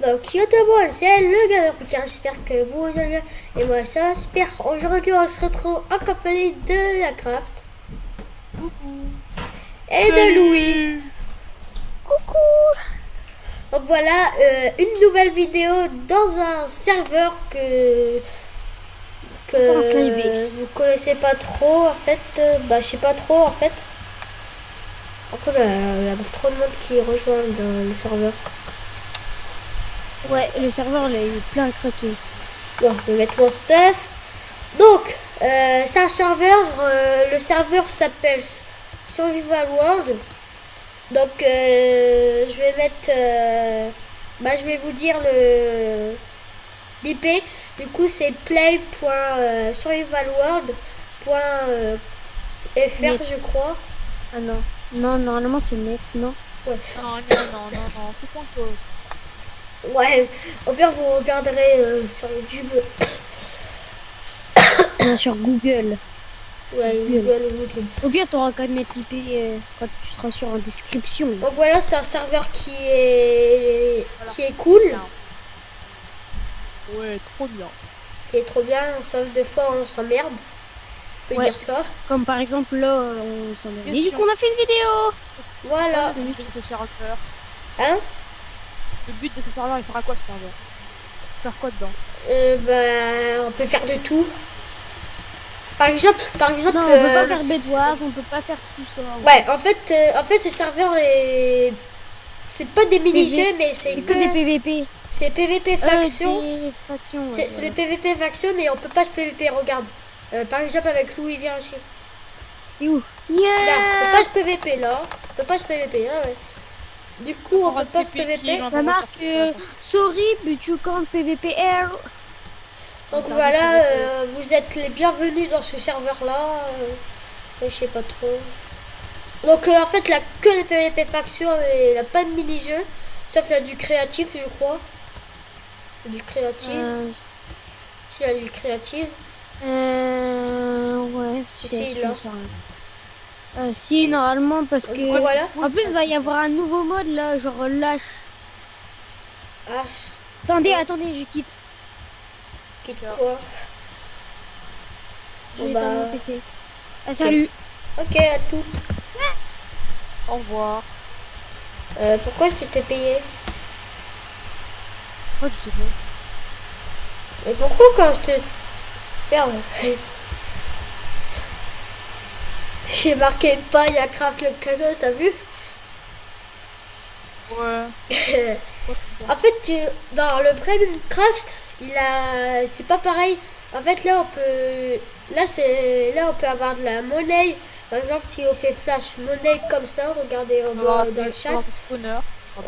Donc, yo tout le monde, c'est le gamer Picard, j'espère que vous allez bien. Et moi, ça va super. Aujourd'hui, on se retrouve en compagnie de la Craft Coucou. et de Louis. Salut. Coucou! Donc voilà, une nouvelle vidéo dans un serveur Encore un live. vous connaissez pas trop en fait. Bah, je sais pas trop en fait. Encore, il y a trop de monde qui rejoint dans le serveur. Ouais, le serveur là, il est plein à craquer. Bon, je vais mettre mon stuff. Donc, c'est un serveur. Le serveur s'appelle Survival World. Donc, je vais mettre. Je vais vous dire le l'IP. Du coup, c'est play.survivalworld.fr, Net. je crois. Ah non. Non, normalement c'est net, non? Ouais. Non, non, non, non, non, c'est pas encore. Ouais. Au pire, vous regarderez sur YouTube. Non, sur Google. Ouais, Google. Google ou YouTube. Au pire, t'auras qu'à mettre l'IP quand tu seras sur en description. Donc voilà, c'est un serveur qui est cool, Ouais, trop bien. qui est trop bien, sauf des fois on s'emmerde, on peut Ouais. dire ça. Comme par exemple là, on s'en est. Et du Question. coup, on a fait une vidéo. Voilà. Le but de ce serveur. Hein? Le but de ce serveur, il fera quoi ce serveur? Faire quoi dedans? On peut faire de tout. Par exemple, Non, on peut pas faire Bedwars, on peut pas faire sous-sol. ouais, en fait, ce serveur est, c'est pas des mini-jeux, mais c'est C'est que des PVP. c'est PVP faction. Des factions. C'est Ouais, le PVP faction, mais on peut pas se PVP. Regarde, par exemple avec Louis, viens ici. Et où? Regarde, on peut Yeah. pas se PVP là. On peut pas se PVP là, ouais. Du coup, on peut pas se PVP. Ça marque sorry, but you can't PVP air. Donc voilà, vous êtes les bienvenus dans ce serveur-là. Je sais pas trop. Donc en fait, il a que les PVP factions et il a pas de mini-jeu. Sauf il a du créatif, je crois. Du créatif. Si, il a du créatif. Ouais. Si, peut-être, si, je là. sais rien. Si, normalement, parce Donc que. voilà. En plus, il va y avoir un nouveau mode là, genre lâche. Ah, Attendez, je quitte. quitte quoi. Je Bon, vais éteindre bah, mon PC. Ah, salut. ok, à toutes. Au revoir. Pourquoi je t'ai payé? Oh, je sais pas. Mais pourquoi quand je te... Merde. J'ai marqué paille à craft le caso, t'as vu? Ouais. En fait, dans le vrai Minecraft, c'est pas pareil. En fait, là, on peut avoir de la monnaie. Par exemple, si on fait flash monnaie comme ça, regardez en bas dans le chat. Spawner.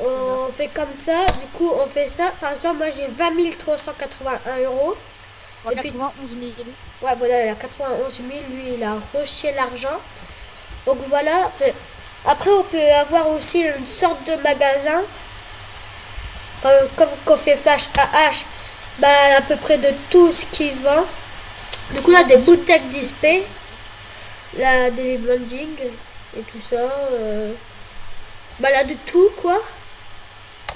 On fait comme ça, du coup, on fait ça. Par exemple, moi j'ai 20 381 euros. Et puis, 91 000. ouais, voilà, il a 91 000. Lui, il a rushé l'argent. Donc voilà. Après, on peut avoir aussi une sorte de magasin. Comme qu'on fait flash AH, bah, à peu près de tout ce qui vend. Du coup, là, des bouteilles d'XP, là, des blending et tout ça. Bah, là, de tout, quoi.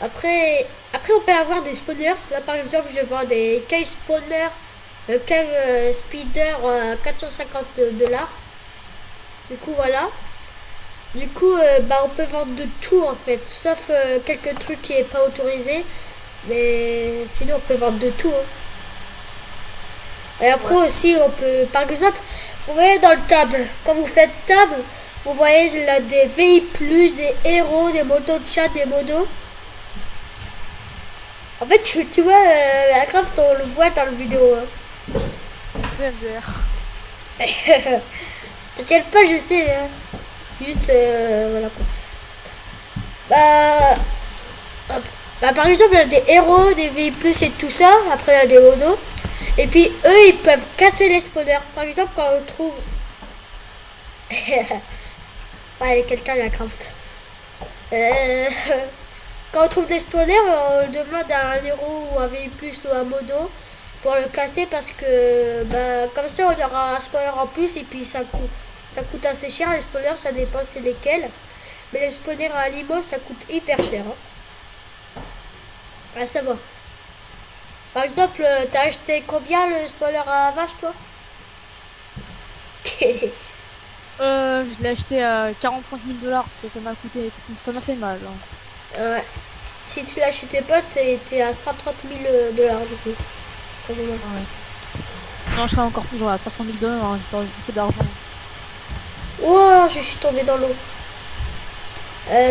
Après, on peut avoir des spawners. Là, par exemple, je vends des cave spawners, cave speeder à 450 dollars. Du coup, voilà. Du coup, on peut vendre de tout en fait, sauf quelques trucs qui est pas autorisé. Mais sinon, on peut vendre de tout. Hein. Et après aussi, on peut, par exemple, vous voyez dans le tab, quand vous faites tab, vous voyez là des VI+, des héros, des motos de chat, des modos. En fait, tu vois, la craft, on le voit dans la vidéo. Hein. CFR. T'inquiète pas, je sais. Hein. Juste, voilà quoi. Par exemple, il y a des héros, des VI+, et tout ça. Après, il y a des modos. Et puis, eux, ils peuvent casser les spawners. Par exemple, quand on trouve... ouais, quelqu'un, il a craft. Quand on trouve des spawners, on demande à un héros ou un VI+, ou un modo pour le casser parce que, comme ça, on aura un spawner en plus et puis ça coûte assez cher. Les spawners, ça dépend c'est lesquels. Mais les spawners à Limo, ça coûte hyper cher. Hein. Ah, ça va. Par exemple, t'as acheté combien le spoiler à vache, toi? Je l'ai acheté à 45 000 $, parce que ça m'a coûté, ça m'a fait mal. Hein. Ouais. Si tu l'as chez tes potes, t'es à 130 000 dollars du coup. Quasiment. Ah ouais. Non, je serais encore plus, à 300 000 $, hein, j'ai perdu beaucoup d'argent. Oh, je suis tombée dans l'eau.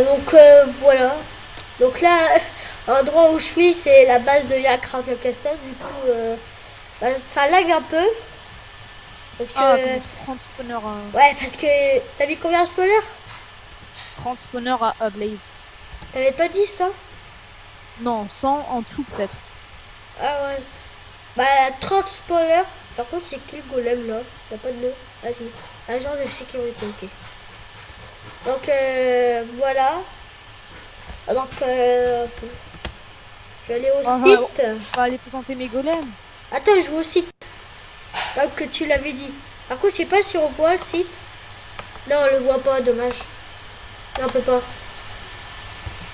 Donc voilà. Donc là, l'endroit où je suis, c'est la base de Minecraft Castle. Du coup, bah, ça lag un peu. Parce que... Ah, comme 30 spawners, Ouais, parce que... T'as mis combien de spawners? 30 spawners à Blaze. T'avais pas dit ça? Non, 100 en tout peut-être. Ah ouais. Bah, 30 spawners. Par contre, c'est qui le golem là? Y'a pas de nom. Vas-y. Agent de sécurité, ok. Donc, voilà. Donc, je vais aller au site. On va aller présenter mes golems. Attends, je vais au site. Là que tu l'avais dit. Par contre, je sais pas si on voit le site. Non, on le voit pas, dommage. Non, on peut pas.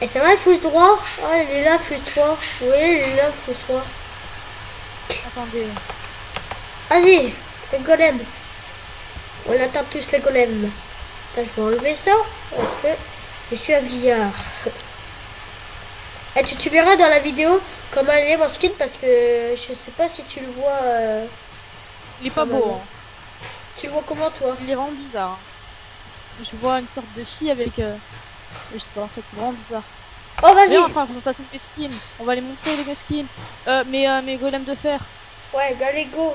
Et ça va, fousse droit. Oh, il est là, fousse droit. Oui, il est là, fousse droit. Attendez. Vas-y, les golems. On attend tous les golems. Attends, je vais enlever ça. Parce que je suis un vieillard. Et tu verras dans la vidéo comment il est mon skin. Parce que je sais pas si tu le vois. Il est pas beau. Hein. Tu le vois comment, toi? Il est vraiment bizarre. Je vois une sorte de fille avec... Je sais pas, en fait, c'est vraiment bizarre. Oh, vas-y. On fera la présentation de mes skins. On va les montrer, les skins. Mes golems de fer. Ouais, allez, go.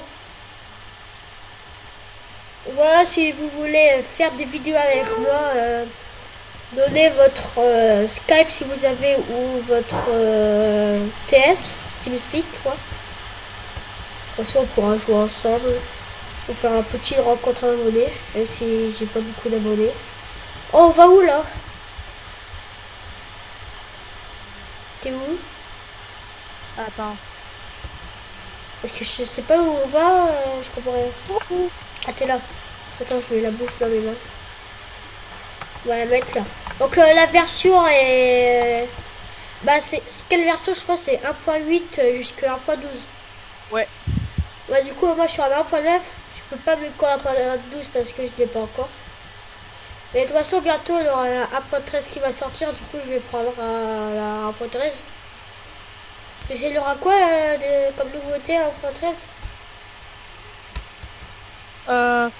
Voilà, si vous voulez faire des vidéos avec moi, donnez votre Skype si vous avez ou votre TS, TeamSpeak, quoi. Comme ça, on pourra jouer ensemble. Ou faire un petit rencontre d'abonnés, même si j'ai pas beaucoup d'abonnés. Oh, on va où là? T'es où? Attends. Parce que je sais pas où on va, je comprends rien. Ah, t'es là. Attends, je mets la bouffe dans mes mains. On va la mettre là. Donc la version est... Bah c'est quelle version? Je crois c'est 1.8 jusqu'à 1.12. Ouais. Bah du coup moi je suis à 1.9. Je peux pas me quoi à 1.12 parce que je l'ai pas encore. Mais de toute façon bientôt il y aura la 1.13 qui va sortir. Du coup je vais prendre la 1.13. Mais il y aura quoi comme nouveauté à 1.13?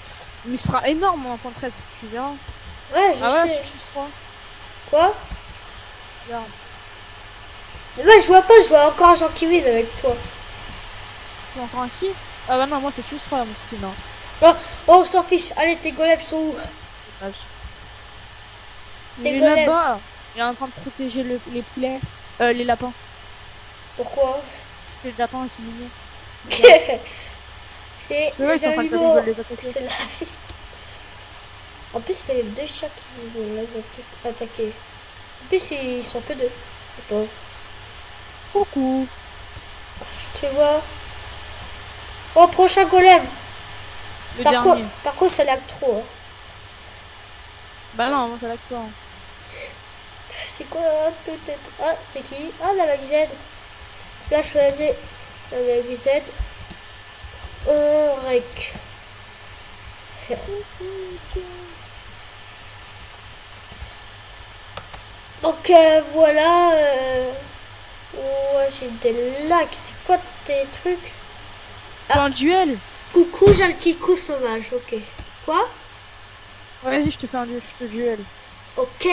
Mais ce sera énorme en 13, tu verras. Ouais, je ah sais. Ouais, je crois. Quoi? Regarde. Mais ouais, je vois pas, je vois encore un Jean qui vide avec toi. Tu vois encore un qui? Ah bah non, moi c'est juste mon skin. Hein. Oh, on s'en fiche. Allez, tes golems sont où? Dommage. Il Tes est golems. là-bas. Il est en train de protéger les poulets. Les lapins. Pourquoi? Les lapins, ils sont mignons. C'est Mais ouais, ils sont en train de animaux. les attaquer. C'est la vie. En plus, c'est les deux chats qui vont les attaquer. En plus, ils sont que deux. Attends, Coucou. je te vois. Oh, prochain golem. Le Par dernier. contre, ça lag trop. Hein. Bah non, moi ça lag pas. Hein. C'est quoi Ah, c'est qui? Ah, la Mag-Z. Là, je choisis la Mag-Z. Rec. Donc voilà. Ouais, j'ai des lags. C'est quoi tes trucs? Fais un duel. Coucou, j'ai le kikou sauvage. Ok. Quoi? Vas-y, je te fais un duel. Je te duel. Ok,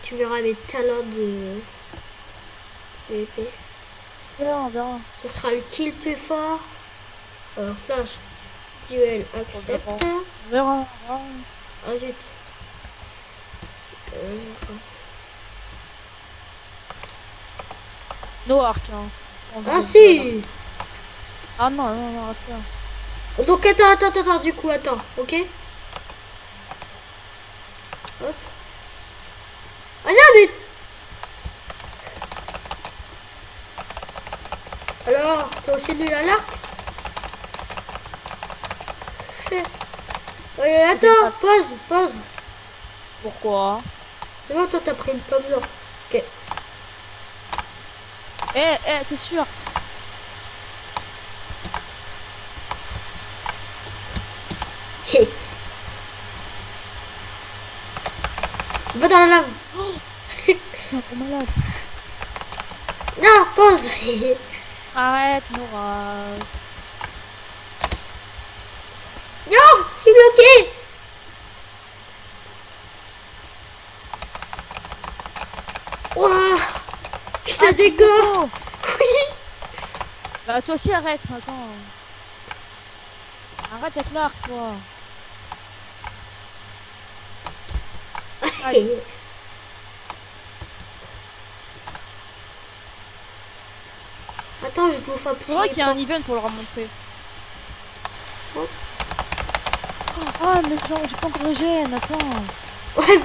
tu verras mes talents de PvP. On verra. Ce sera le kill plus fort. Flash. Duel accepte. On verra. Ah zut. No arc. Hein. Ah si. Ah non, attends. Donc attends, du coup, attends, ok? Hop. Ah non, mais... Alors, t'es aussi nul à l'arc? Attends, pause. Pourquoi? C'est bon, toi, t'as pris une pomme d'or. Ok. t'es sûr? Ok. Va dans la lave. Non, t'es malade. Non, pause. Arrête, Nora. Non, je suis bloqué. Ouah, je te dégore. Oh. Oui. Bah, toi aussi, arrête, attends. Arrête d'être là, toi. Aïe. Attends, je bouffe un petit C'est vrai qu'il y a un pain. event pour leur montrer. Oh. Ah, mais genre, j'ai pas encore régène, attends. Ouais,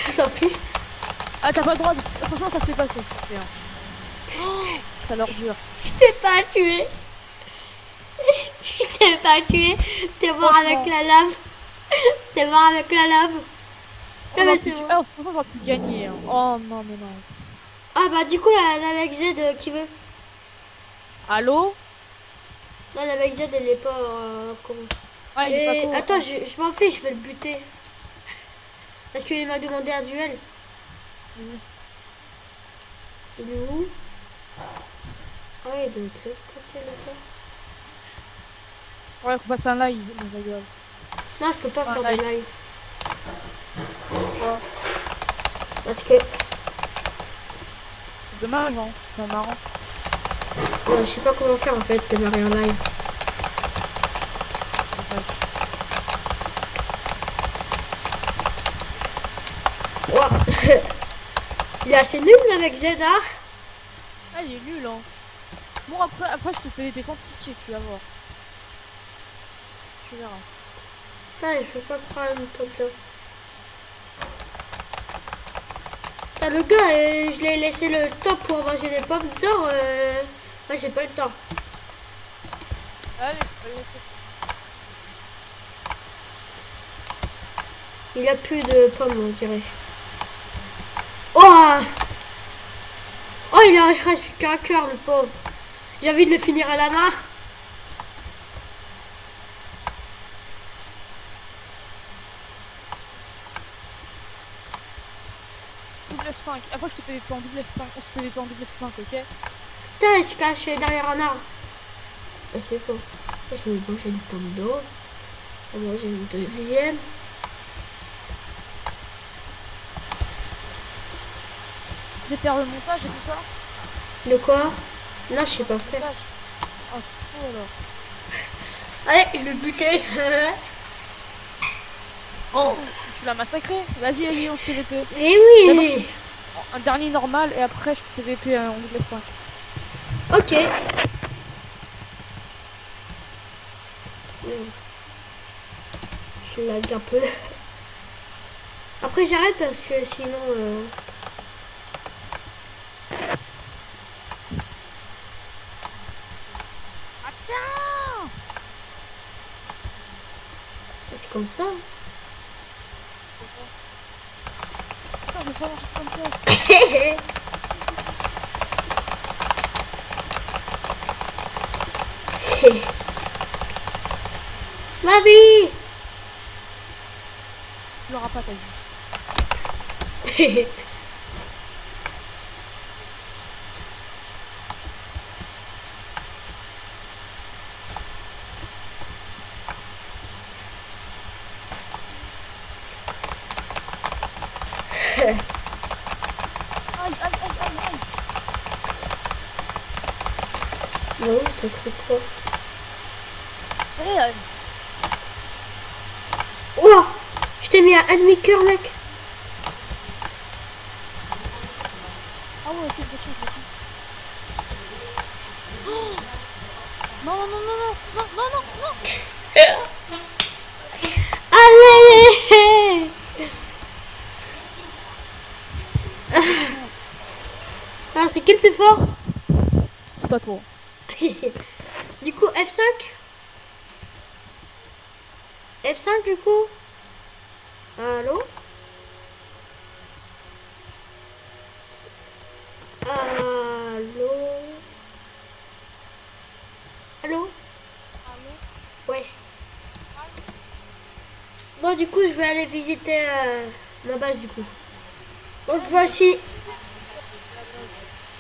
je s'en fiche. Ah, t'as pas le droit de... Franchement, ça se fait pas, ce que tu fais. Hein. Oh, ça leur dure. Je t'ai pas tué. Je t'ai pas tué. T'es mort avec Franchement. la lave. T'es mort avec la lave. Non mais c'est bon. Oh, franchement, j'aurais pu gagner. Hein. Oh, non, mais non. Ah bah du coup la mec Z qui veut. Allô? Non la mec Z elle est pas con. Ah, il est pas Et con. attends, je m'en fiche, je vais le buter. Parce qu'il m'a demandé un duel. Mhm. Il est où? Ah ouais, de l'autre côté là-bas. Ouais, faut passer un live, mais rigole. Non, je peux pas Un faire de live. live. Pourquoi? Parce que C'est dommage, hein. C'est marrant. je sais pas comment faire en fait, démarrer un live. Ouah. Il est assez nul avec Z, hein? Ah, il est nul, hein. Bon, après je te fais des dessins pitié, tu vas voir. Tu verras. Putain, je peux pas prendre une pomme d'or. Putain, le gars, je l'ai laissé le temps pour manger des pommes d'or. Moi, j'ai pas le temps. Allez, je vais le laisser. Il a plus de pommes, on dirait. Oh! Oh, il reste plus qu'un cœur, le pauvre. J'ai envie de le finir à la main. Double F5. Après, je te fais des plans double F5. On se fait des plans double F5, ok? Putain, il se cache derrière un arbre. Ah, c'est bon. Je vais manger une pomme d'or. On va manger une deuxième. J'ai faire le montage et tout ça. De quoi? Non, je sais pas faire. Montage. Oh, c'est fou alors. Allez, le buter. Oh, tu l'as massacré. Vas-y, on se PVP. Eh D'abord, oui. un dernier normal et après, je te PVP en double F5. Ok. Je lag un peu. Après, j'arrête parce que sinon... Attends! c'est comme ça. Attends, je vais pas manger comme ça. Ma vie. Tu l'auras pas ta vie. Aïe, aïe, aïe, aïe, aïe. Non, t'as cru quoi? Allez, Oh, je t'ai mis un demi-cœur, mec. ah ouais, ok, je tue. Oh non, non, non, non, non, non, non, non. Allez. Ah, c'est qui le plus fort? C'est pas toi. Du coup, F5. F5 du coup. Allô? Allô? Bon, du coup, je vais aller visiter ma base, du coup. Donc, voici...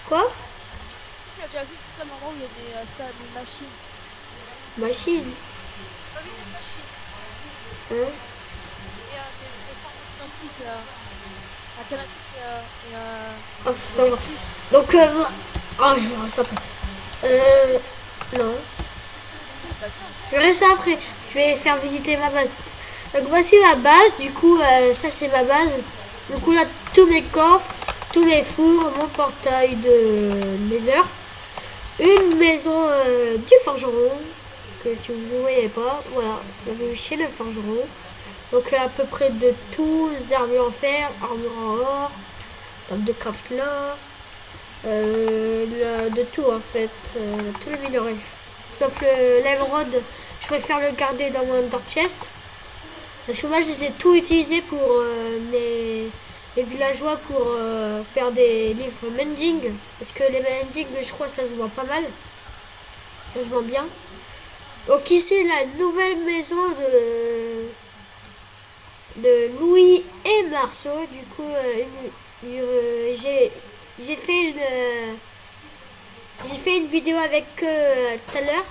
Quoi? Tu as déjà vu tout un endroit où il y a des machines. Machine. Pas vu des machines. Hein? Et des formes automatiques. Un canapé et Oh, c'est pas grave. Donc, ah, je verrai ça après. Non. Je verrai ça après. Je vais faire visiter ma base. Donc, voici ma base. Du coup, ça, c'est ma base. Du coup, là, tous mes coffres, tous mes fours, mon portail de Nether. Une maison du forgeron que tu ne voyais pas. Voilà, on est chez le forgeron. Donc, là, à peu près de tout. Armure en fer, armure en or, table de craft là. De tout en fait, tous les minerais. Sauf l'émeraude, je préfère le garder dans mon dark chest. Parce que moi, j'ai tout utilisé pour les villageois pour faire des livres mending. Parce que les mending, je crois, ça se vend pas mal. Ça se vend bien. Donc ici, la nouvelle maison de Louis et Marceau. Du coup, j'ai fait une vidéo avec eux tout à l'heure.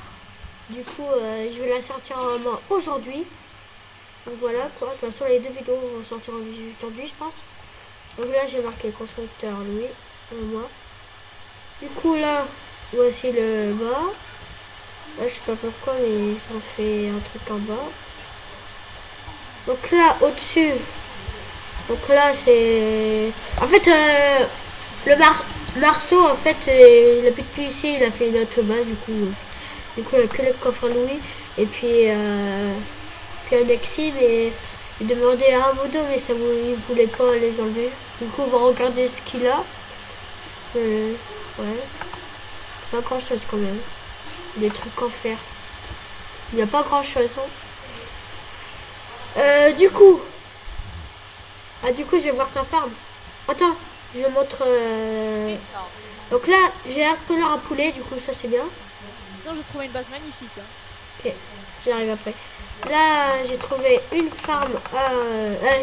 Du coup, je vais la sortir aujourd'hui. Donc voilà quoi. De toute façon, les deux vidéos vont sortir aujourd'hui, je pense. Donc là, j'ai marqué constructeur Louis et moi. Du coup, là, voici le bas. Là, je sais pas pourquoi, mais ils ont fait un truc en bas. Donc là, au-dessus. Donc là, c'est... En fait, Marceau, en fait, il habite plus ici. Il a fait une autre base, du coup, il n'y a que le coffre à Louis. Et puis un Exi, mais il demandait à un modo, mais ça il voulait pas les enlever. Du coup, on va regarder ce qu'il a. Ouais. Pas grand chose quand même. Des trucs en fer. Il n'y a pas grand chose. Du coup, je vais voir ta farm. Attends, je montre. Donc là, j'ai un spawner à poulet, du coup, ça c'est bien. Non, j'ai trouvé une base magnifique. Hein. Ok, j'arrive après. Là, j'ai trouvé une farm.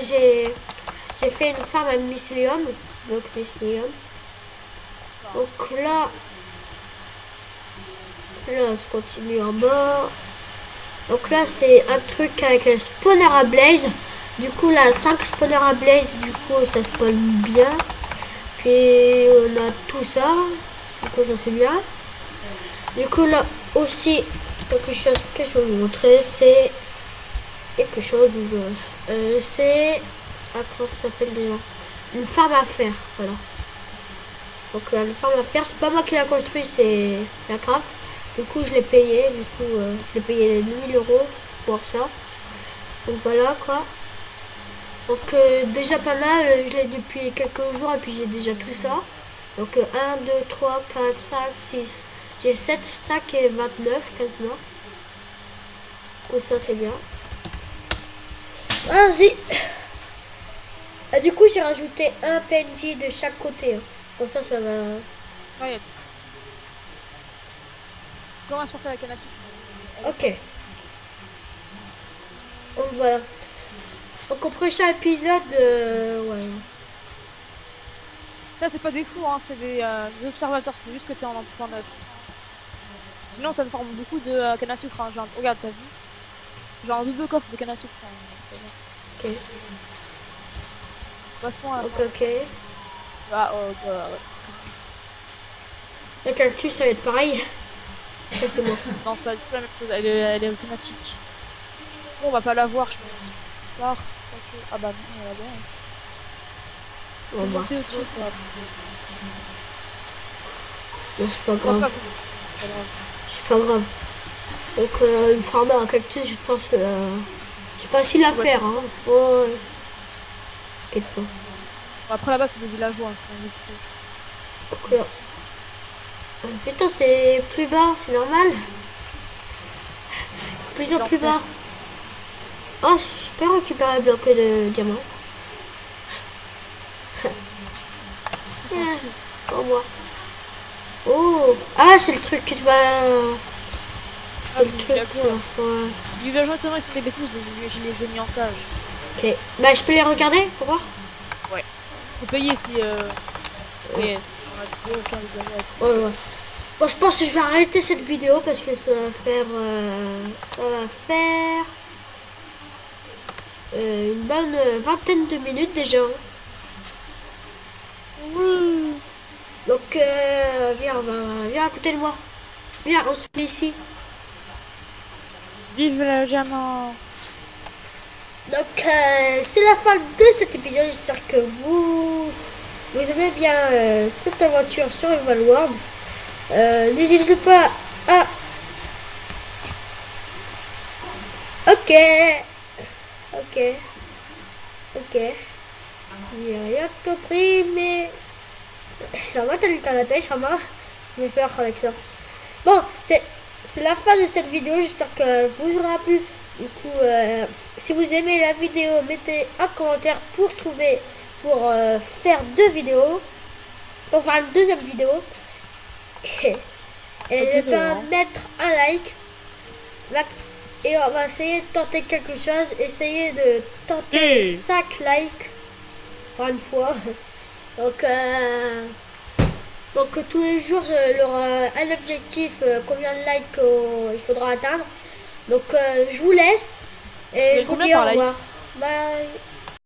J'ai fait une farm à mycélium. Donc, mycélium. Donc là, je continue en bas. Donc là, c'est un truc avec le spawner à blaze. Du coup, là, 5 spawners à blaze. Du coup, ça spawn bien. Puis, on a tout ça. Du coup, ça c'est bien. Du coup, là aussi, quelque chose que je vais vous montrer, c'est quelque chose. C'est. Ah, comment ça s'appelle déjà? Une farm à fer. Voilà. Donc, une farm à fer, c'est pas moi qui l'ai construit, c'est Minecraft. Du coup, je l'ai payé. Du coup, je l'ai payé 2000 € pour ça. Donc, voilà quoi. Donc, déjà pas mal. Je l'ai depuis quelques jours et puis j'ai déjà tout ça. Donc, 1, 2, 3, 4, 5, 6. J'ai 7 stacks et 29 quasiment. Donc, ça, c'est bien. Vas-y. Du coup, j'ai rajouté un PNJ de chaque côté. Hein. Bon, ça va. Ouais, comment se porter la canne à sucre? Ok. Donc, voilà. Donc, au prochain épisode, ouais. Ça, c'est pas des fous, hein, c'est des observateurs, c'est juste que t'es en 1.9. Sinon, ça me forme beaucoup de canne à sucre. Hein. Genre, regarde, t'as vu? Genre un double coffre de canne à sucre. Hein. Ok. Passons à. Ok. Ah, oh, bah, ouais. La cactus, ça va être pareil. Ça, c'est bon. Non, c'est pas du tout la même chose, elle est automatique. Bon, on va pas la voir, je pense. Voir. Ah bah non, on va bien. On va Monter voir. au-dessus, quoi. Non, c'est pas On va grave. pas c'est pas grave. C'est pas grave. Donc, une farmer à cactus, je pense c'est facile à Ouais. faire. Hein. Ouais. T'inquiète pas. Bon, après là-bas, c'est des villageois, hein, c'est un autre truc. Donc, putain, c'est plus bas, c'est normal. Plus en plus bas. Oh, je peux récupérer un bloc de diamant. Au revoir. Oh, ah, c'est le truc que tu vas. Ah, le du truc, villageois. là. Ouais. Du villageois, tellement ils font des bêtises, je les ai mis en cage. Ok. Bah, je peux les regarder pour voir? Faut payer si payer, si on a aucun villageois. Ouais, ouais. Bon, je pense que je vais arrêter cette vidéo parce que ça va faire une bonne vingtaine de minutes déjà. Donc, viens à côté de moi. Viens, on se met ici. Vive le diamant. Donc, c'est la fin de cet épisode. J'espère que vous aimez bien cette aventure sur Evalworld. N'hésitez pas à... Ok. Ok. Ok. J'ai rien compris, mais... Ça va, t'as le canapé, ça va. J'ai peur avec ça. Bon, c'est la fin de cette vidéo. J'espère que vous aura plu. Du coup, si vous aimez la vidéo, mettez un commentaire pour faire deux vidéos. Enfin, une deuxième vidéo. Et ne pas mettre un like. Et on va essayer de tenter quelque chose. Essayer de tenter 5 likes. Enfin, une fois. Donc tous les jours, il y aura un objectif, combien de likes il faudra atteindre. Donc je vous laisse et Mais je vous combien dis au par like? revoir. Bye.